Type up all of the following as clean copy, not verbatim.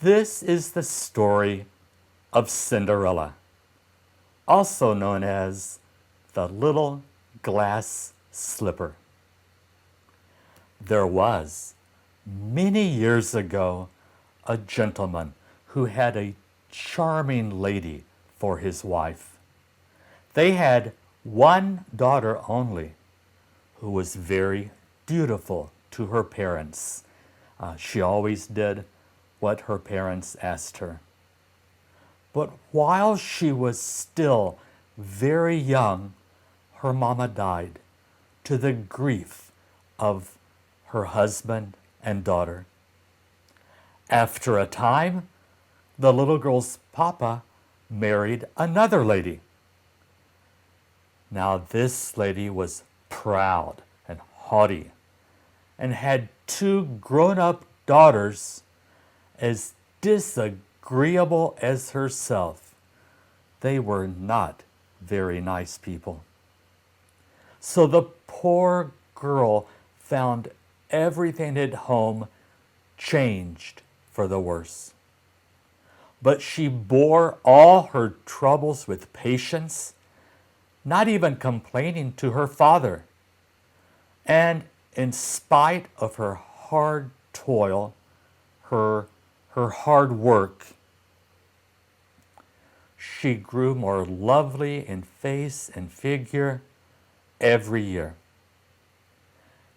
This is the story of Cinderella, also known as the little glass slipper. There was, many years ago, a gentleman who had a charming lady for his wife. They had one daughter only, who was very dutiful to her parents. She always did what her parents asked her. But while she was still very young, her mama died, to the grief of her husband and daughter. After a time, the little girl's papa married another lady. Now this lady was proud and haughty and had two grown-up daughters as disagreeable as herself. They were not very nice people. So the poor girl found everything at home changed for the worse. But she bore all her troubles with patience, not even complaining to her father. And in spite of her hard toil, her hard work, she grew more lovely in face and figure every year.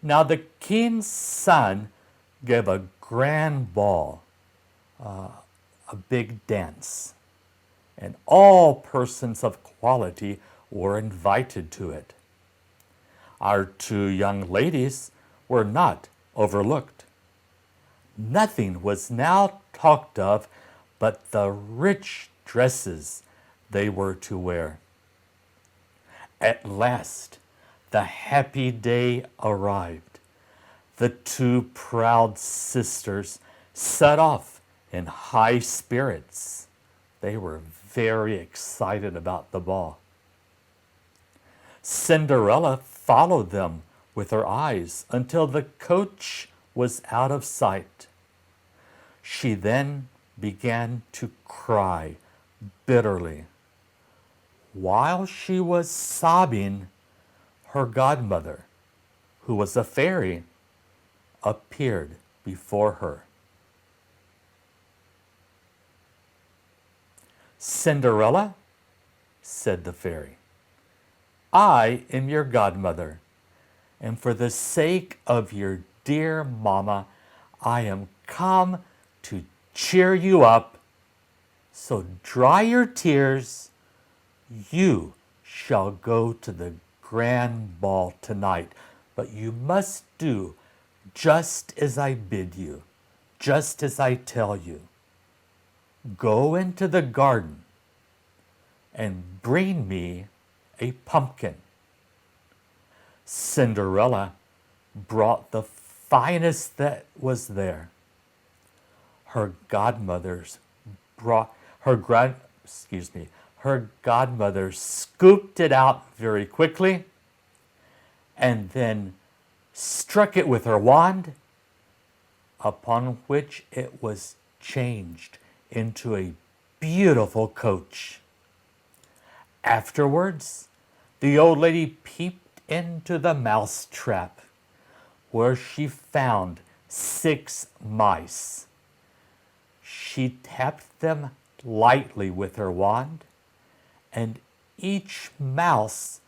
Now the king's son gave a grand ball, a big dance, and all persons of quality were invited to it. Our two young ladies were not overlooked. Nothing was now talked of but the rich dresses they were to wear. At last, the happy day arrived. The two proud sisters set off in high spirits. They were very excited about the ball. Cinderella followed them with her eyes until the coach was out of sight. She then began to cry bitterly. While she was sobbing, her godmother, who was a fairy, appeared before her. "Cinderella," said the fairy, "I am your godmother, and for the sake of your dear mama, I am come to cheer you up. So dry your tears. You shall go to the grand ball tonight, but you must do just as I bid you, just as I tell you. Go into the garden and bring me a pumpkin." Cinderella brought the finest that was there. Her godmother scooped it out very quickly and then struck it with her wand, upon which it was changed into a beautiful coach. Afterwards, the old lady peeped into the mouse trap, where she found 6 mice. She tapped them lightly with her wand, and each mouse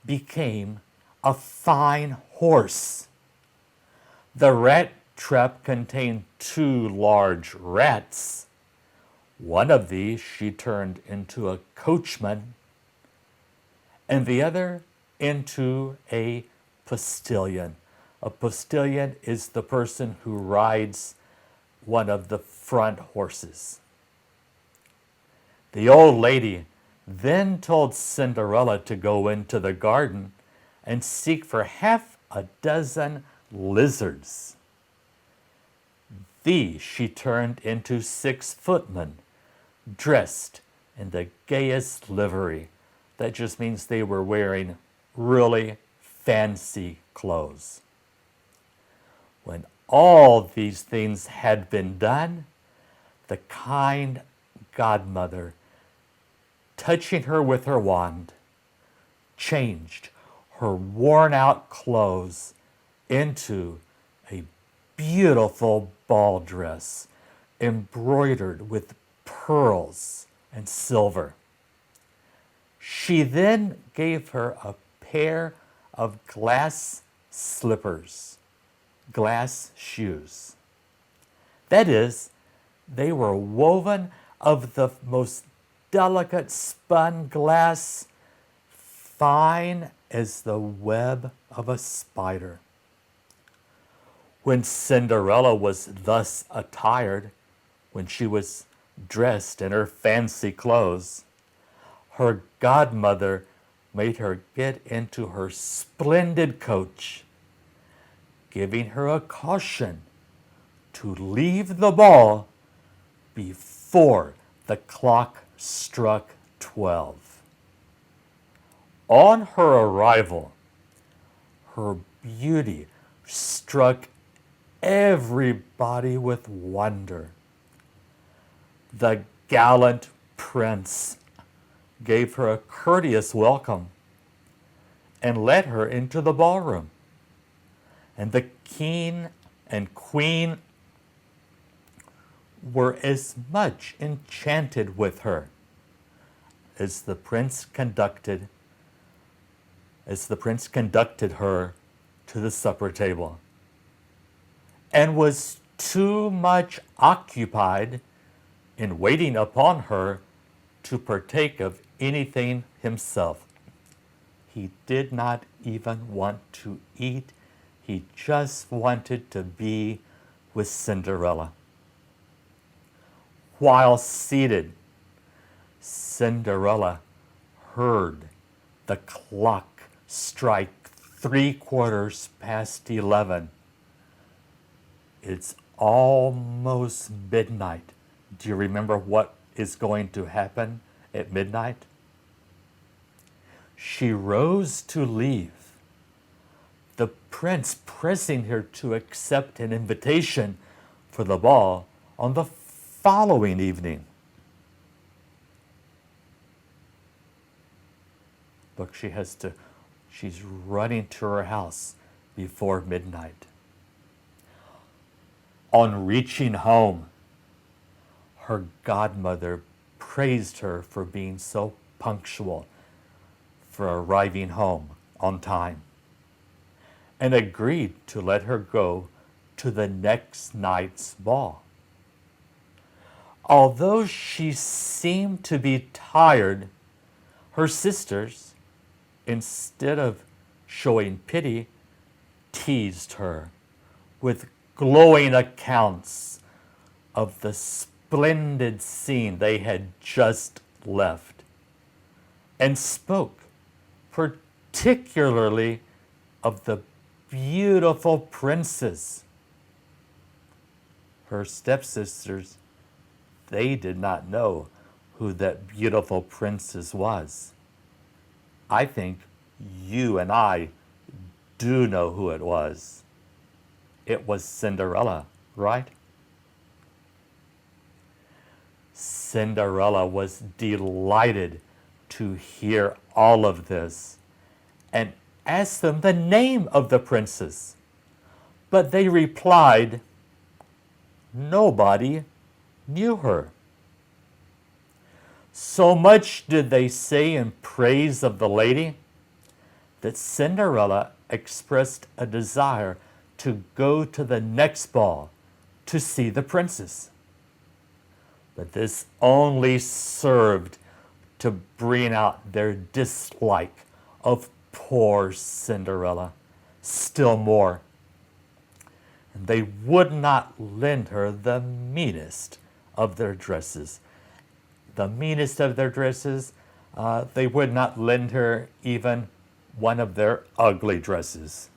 became a fine horse. The rat trap contained 2 large rats. One of these she turned into a coachman, and the other into a postilion. A postilion is the person who rides one of the front horses. The old lady then told Cinderella to go into the garden and seek for half a dozen lizards. These she turned into 6 footmen, dressed in the gayest livery. That just means they were wearing really fancy clothes. When all these things had been done, the kind godmother, touching her with her wand, changed her worn-out clothes into a beautiful ball dress embroidered with pearls and silver. She then gave her a pair of glass slippers, glass shoes. That is, they were woven of the most delicate spun glass, fine as the web of a spider. When Cinderella was thus attired, when she was dressed in her fancy clothes, her godmother made her get into her splendid coach, giving her a caution to leave the ball before the clock struck 12. On her arrival, her beauty struck everybody with wonder. The gallant prince gave her a courteous welcome and led her into the ballroom. And the king and queen were as much enchanted with her as the prince conducted her to the supper table, and was too much occupied in waiting upon her to partake of anything himself. He did not even want to eat. He just wanted to be with Cinderella. While seated, Cinderella heard the clock strike 11:15. It's almost midnight. Do you remember what is going to happen at midnight? She rose to leave, the prince pressing her to accept an invitation for the ball on the following evening. Look, she's running to her house before midnight. On reaching home, her godmother praised her for being so punctual, for arriving home on time, and agreed to let her go to the next night's ball. Although she seemed to be tired, her sisters, instead of showing pity, teased her with glowing accounts of the splendid scene they had just left, and spoke particularly of the beautiful princess. Her stepsisters, they did not know who that beautiful princess was. I think you and I do know who it was. It was Cinderella, right? Cinderella was delighted to hear all of this and asked them the name of the princess. But they replied, nobody knew her. So much did they say in praise of the lady that Cinderella expressed a desire to go to the next ball to see the princess. But this only served to bring out their dislike of poor Cinderella still more. And they would not lend her the meanest of their dresses. The meanest of their dresses, they would not lend her even one of their ugly dresses.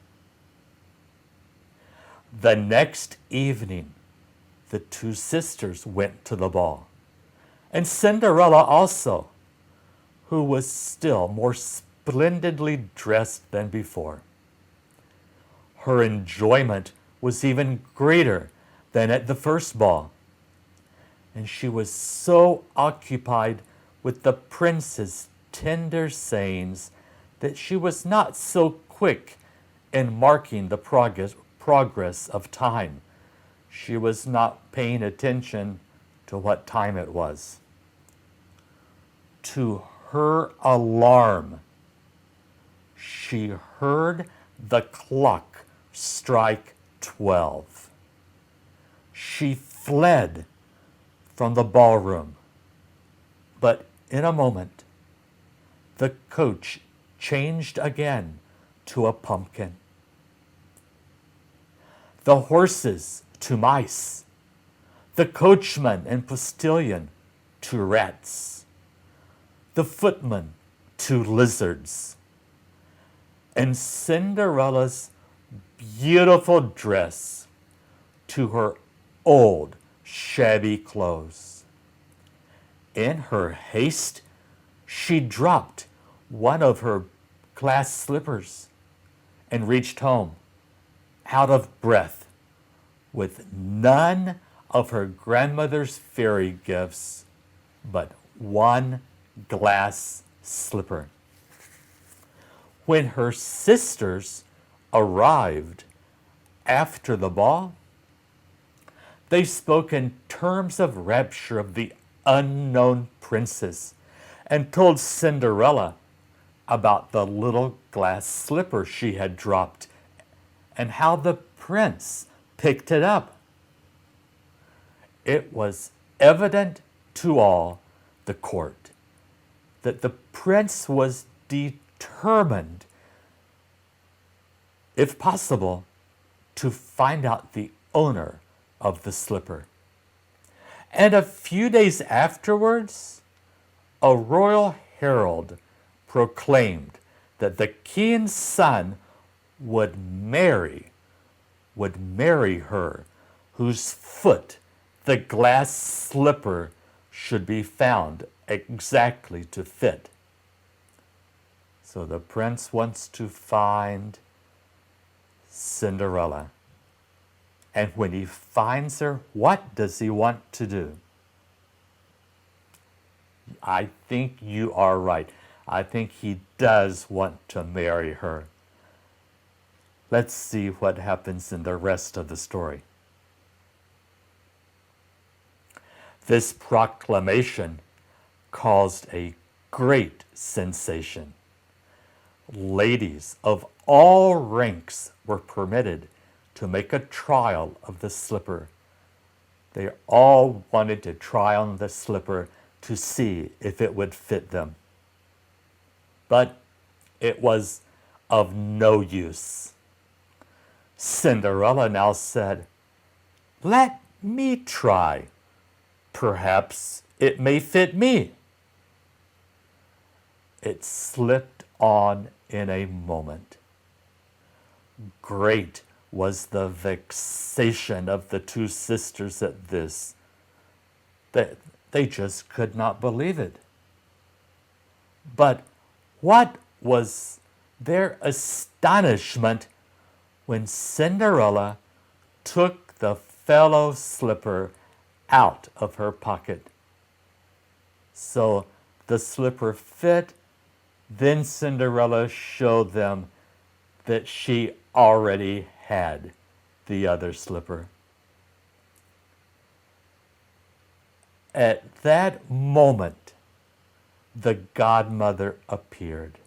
The next evening, the two sisters went to the ball, and Cinderella also, who was still more splendidly dressed than before. Her enjoyment was even greater than at the first ball, and she was so occupied with the prince's tender sayings that she was not so quick in marking the progress of time. She was not paying attention to what time it was. To her alarm, she heard the clock strike 12. She fled from the ballroom, but in a moment, the coach changed again to a pumpkin. The horses to mice, the coachman and postilion to rats, the footman to lizards, and Cinderella's beautiful dress to her old, shabby clothes. In her haste, she dropped one of her glass slippers and reached home, out of breath, with none of her grandmother's fairy gifts, but one glass slipper. When her sisters arrived after the ball, they spoke in terms of rapture of the unknown princess and told Cinderella about the little glass slipper she had dropped and how the prince picked it up. It was evident to all the court that the prince was determined, if possible, to find out the owner of the slipper. And a few days afterwards, a royal herald proclaimed that the king's son would marry her, whose foot the glass slipper should be found exactly to fit. So the prince wants to find Cinderella. And when he finds her, what does he want to do? I think you are right. I think he does want to marry her. Let's see what happens in the rest of the story. This proclamation caused a great sensation. Ladies of all ranks were permitted to make a trial of the slipper. They all wanted to try on the slipper to see if it would fit them. But it was of no use. Cinderella now said, "Let me try. Perhaps it may fit me." It slipped on in a moment. Great was the vexation of the two sisters at this. They just could not believe it. But what was their astonishment when Cinderella took the fellow slipper out of her pocket. So the slipper fit. Then Cinderella showed them that she already had the other slipper. At that moment, the godmother appeared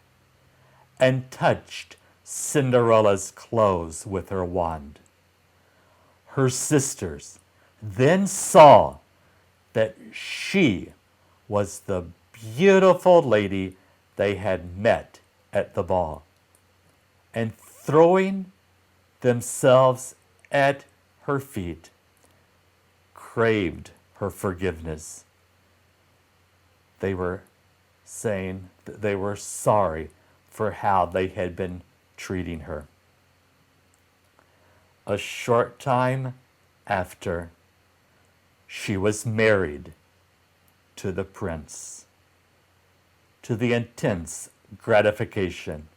and touched Cinderella's clothes with her wand. Her sisters then saw that she was the beautiful lady they had met at the ball, and throwing themselves at her feet, craved her forgiveness. They were saying that they were sorry for how they had been treating her. A short time after, she was married to the prince, to the intense gratification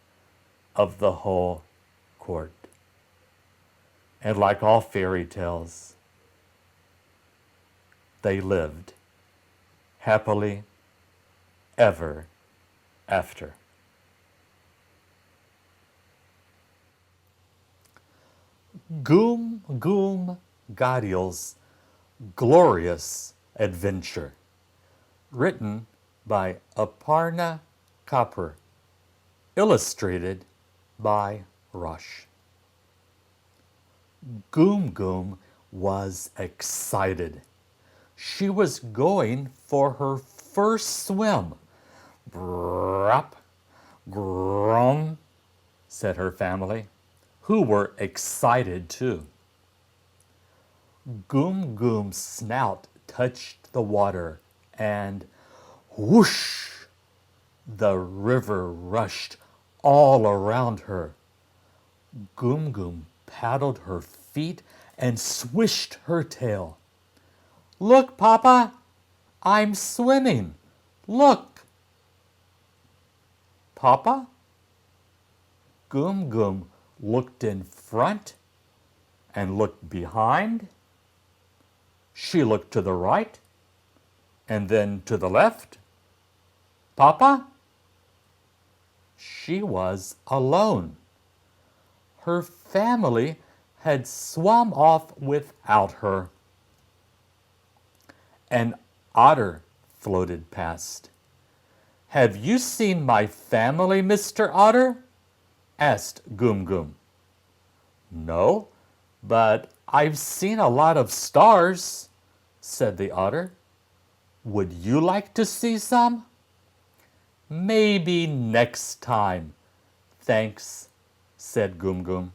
of the whole court. And like all fairy tales, they lived happily ever after. Goom Gum Gadiel's Glorious Adventure, written by Aparna Kapoor, illustrated by Rush. Goom Gum was excited. She was going for her first swim. Brap, grum, said her family, who were excited too. Goom Gum's snout touched the water, and whoosh, the river rushed all around her. Goom Gum paddled her feet and swished her tail. Look, Papa, I'm swimming. Look. Papa? Goom Gum looked in front and looked behind. She looked to the right and then to the left. Papa? She was alone. Her family had swum off without her. An otter floated past. Have you seen my family, Mr. Otter? Asked Goom Gum. No, but I've seen a lot of stars, said the otter. Would you like to see some? Maybe next time. Thanks, said Goom Gum.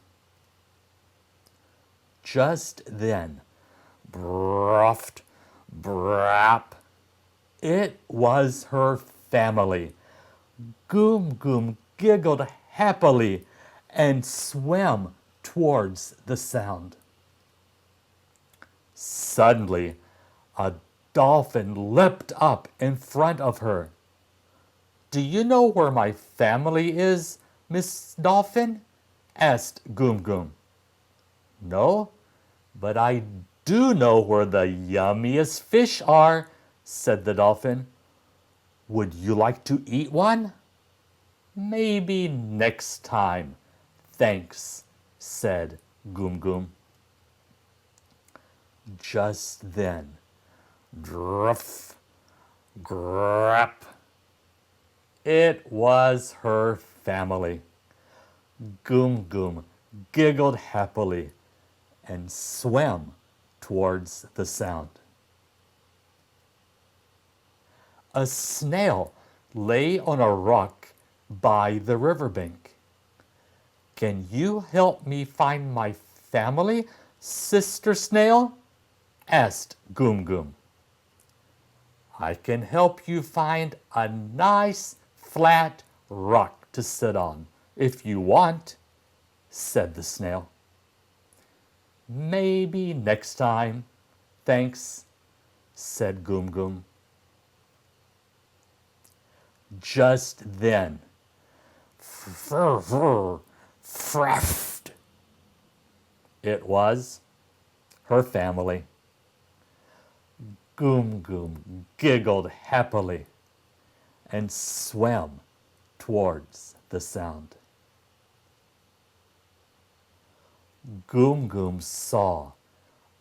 Just then, bruffed, brap, it was her family. Goom Gum giggled happily and swam towards the sound. Suddenly, a dolphin leapt up in front of her. Do you know where my family is, Miss Dolphin? Asked Goom Gum. No, but I do know where the yummiest fish are, said the dolphin. Would you like to eat one? Maybe next time. Thanks, said Goom Gum. Just then, druff, grap, it was her family. Goom Gum giggled happily and swam towards the sound. A snail lay on a rock by the riverbank. Can you help me find my family, Sister Snail? Asked Goom Gum. I can help you find a nice flat rock to sit on if you want, said the snail. Maybe next time. Thanks, said Goom Gum. Just then, it was her family. Goom Gum giggled happily and swam towards the sound. Goom Gum saw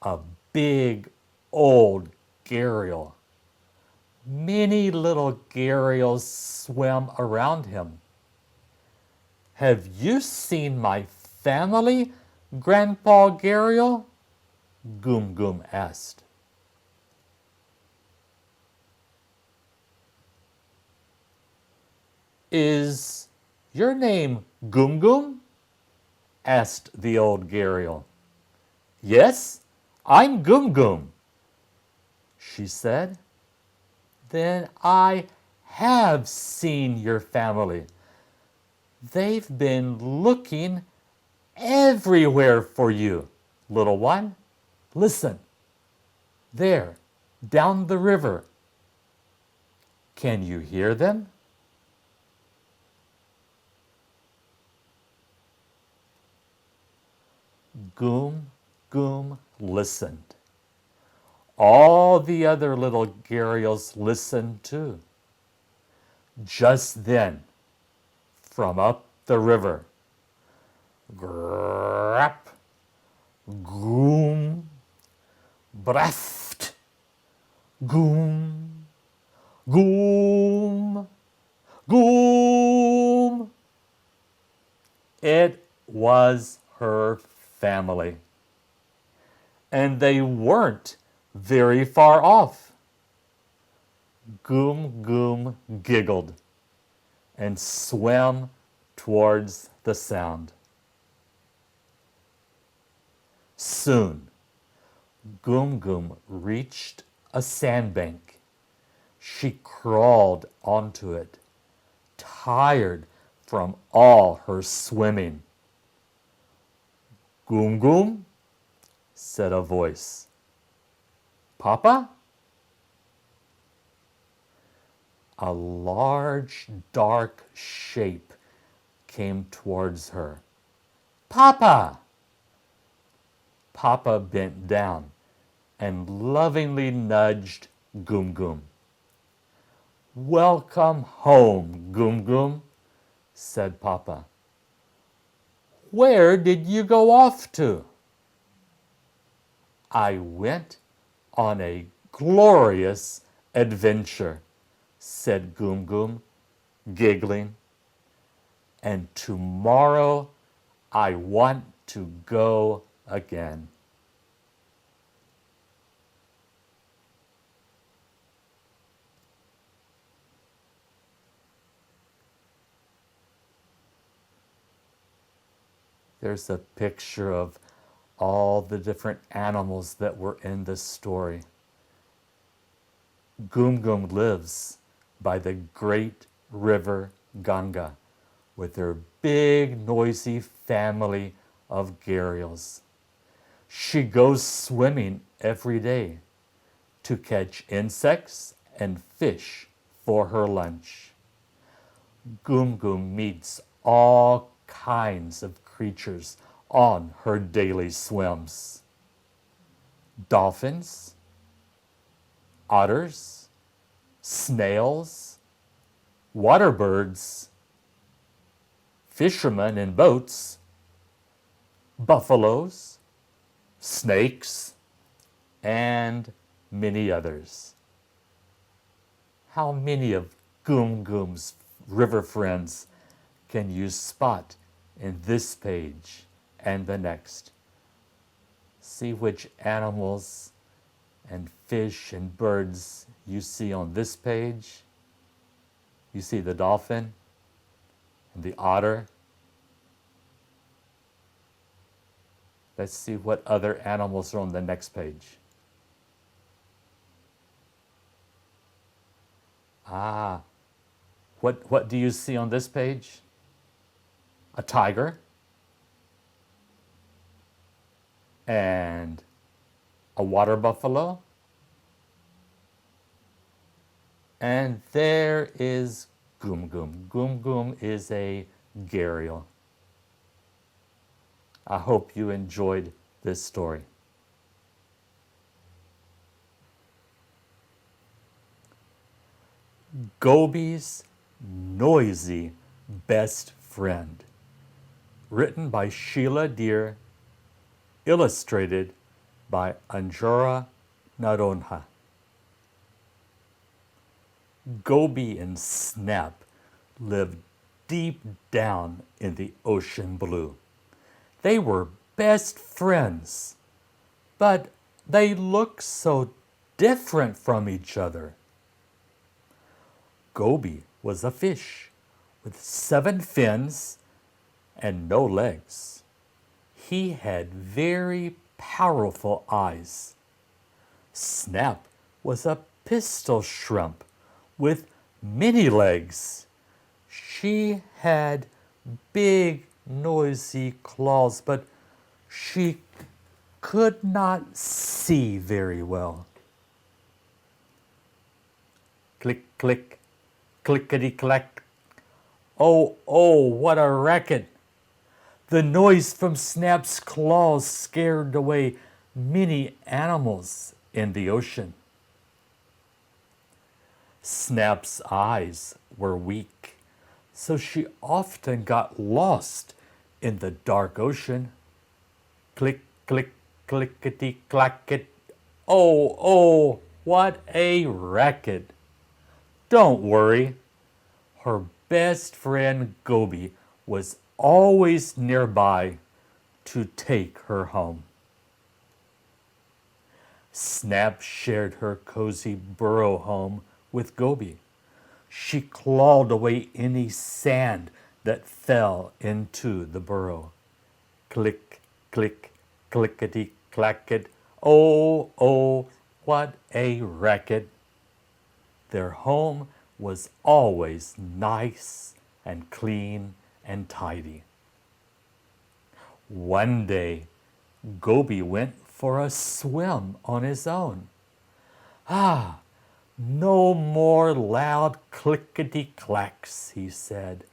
a big old gharial. Many little gharials swam around him. Have you seen my family, Grandpa Gharial? Goom Gum asked. Is your name Goom Gum? Asked the old gharial. Yes, I'm Goom Gum, she said. Then I have seen your family. They've been looking everywhere for you, little one. Listen, there, down the river. Can you hear them? Goom Gum listened. All the other little gharials listened too. Just then, from up the river, grap, goom, braft, goom, goom, goom. It was her family. And they weren't very far off. Goom Gum giggled and swam towards the sound. Soon, Goom Gum reached a sandbank. She crawled onto it, tired from all her swimming. Goom Gum, said a voice. Papa? A large, dark shape came towards her. Papa! Papa bent down and lovingly nudged Goom Gum. Welcome home, Goom Gum, said Papa. Where did you go off to? I went on a glorious adventure, said Goom Gum, giggling. And tomorrow I want to go again. There's a picture of all the different animals that were in this story. Goom Gum lives by the great river Ganga with her big, noisy family of gharials. She goes swimming every day to catch insects and fish for her lunch. Goom Gum meets all kinds of creatures on her daily swims. Dolphins, otters, snails, water birds, fishermen in boats, buffaloes, snakes, and many others. How many of Goom Gum's river friends can you spot in this page and the next? See which animals and fish and birds you see on this page. You see the dolphin and the otter. Let's see what other animals are on the next page. What do you see on this page? A tiger and a water buffalo. And there is Goom Gum. Goom Gum is a gharial. I hope you enjoyed this story. Gobys' Noisy Best Friend. Written by Sheila Deer. Illustrated by Anjura Naronha. Goby and Snap lived deep down in the ocean blue. They were best friends, but they looked so different from each other. Goby was a fish with 7 fins and no legs. He had very powerful eyes. Snap was a pistol shrimp with many legs. She had big, noisy claws, but she could not see very well. Click, click, clickety-clack. Oh, what a racket! The noise from Snap's claws scared away many animals in the ocean. Snap's eyes were weak, so she often got lost in the dark ocean. Click, click, clickety, clacket. Oh, oh, what a racket. Don't worry. Her best friend Goby was always nearby to take her home. Snap shared her cozy burrow home with Goby. She clawed away any sand that fell into the burrow. Click, click, clickety, clacket. Oh, oh, what a racket. Their home was always nice and clean and tidy. One day, Goby went for a swim on his own. Ah, no more loud clickety-clacks, he said.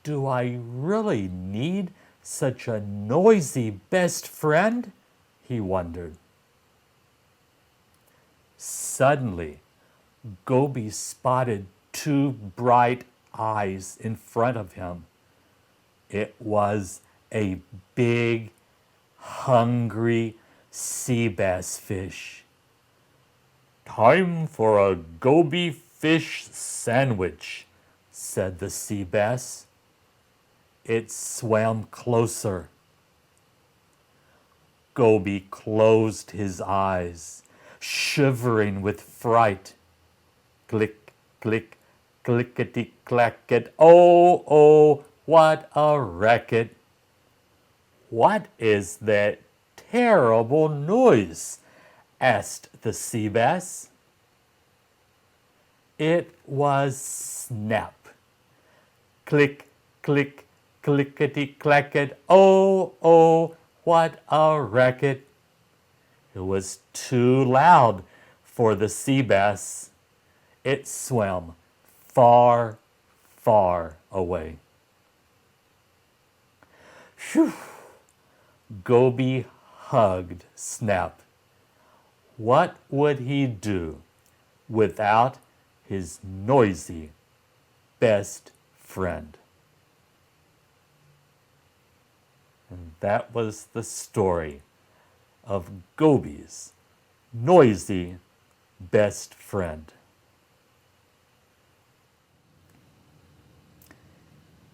Do I really need such a noisy best friend? He wondered. Suddenly, Goby spotted two bright eyes in front of him. It was a big, hungry sea bass fish. Time for a Goby fish sandwich, said the sea bass. It swam closer. Goby closed his eyes, shivering with fright. Click, click, clickety, clacket. Oh, oh, what a racket. What is that terrible noise? Asked the sea bass. It was Snap. Click, click, clickety, clacket. Oh, oh, what a racket. It was too loud for the sea bass. It swam far, far away. Phew! Goby hugged Snap. What would he do without his noisy best friend? And that was the story of Goby's noisy best friend.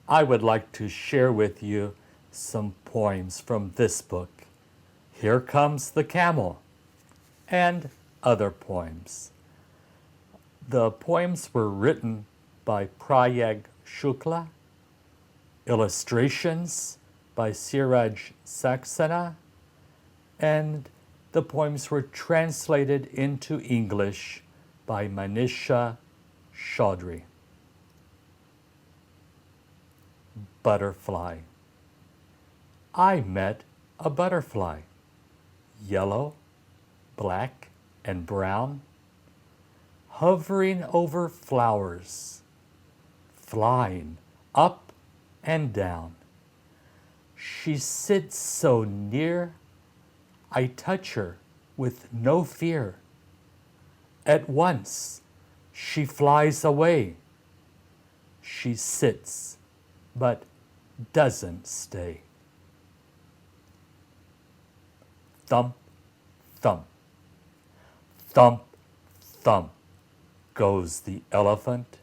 I would like to share with you some poems from this book, Here Comes the Camel, and other poems. The poems were written by PreK Shukla, illustrations by Siraj Saxena, and the poems were translated into English by Manisha Chaudhry. Butterfly. I met a butterfly, yellow, black, and brown, hovering over flowers, flying up and down. She sits so near, I touch her with no fear. At once, she flies away. She sits, but doesn't stay. Thump, thump. Thump, thump goes the elephant.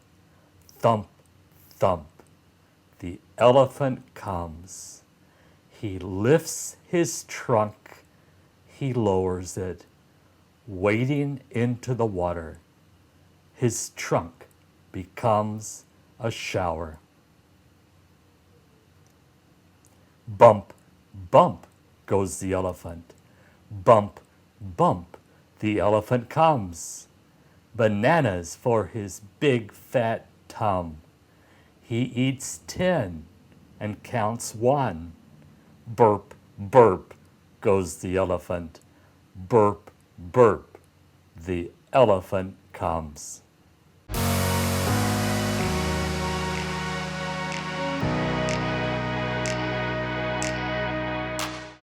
Thump, thump. The elephant comes. He lifts his trunk. He lowers it, wading into the water. His trunk becomes a shower. Bump, bump goes the elephant. Bump, bump, the elephant comes. Bananas for his big fat tum. He eats 10 and counts 1. Burp, burp goes the elephant. Burp, burp, the elephant comes.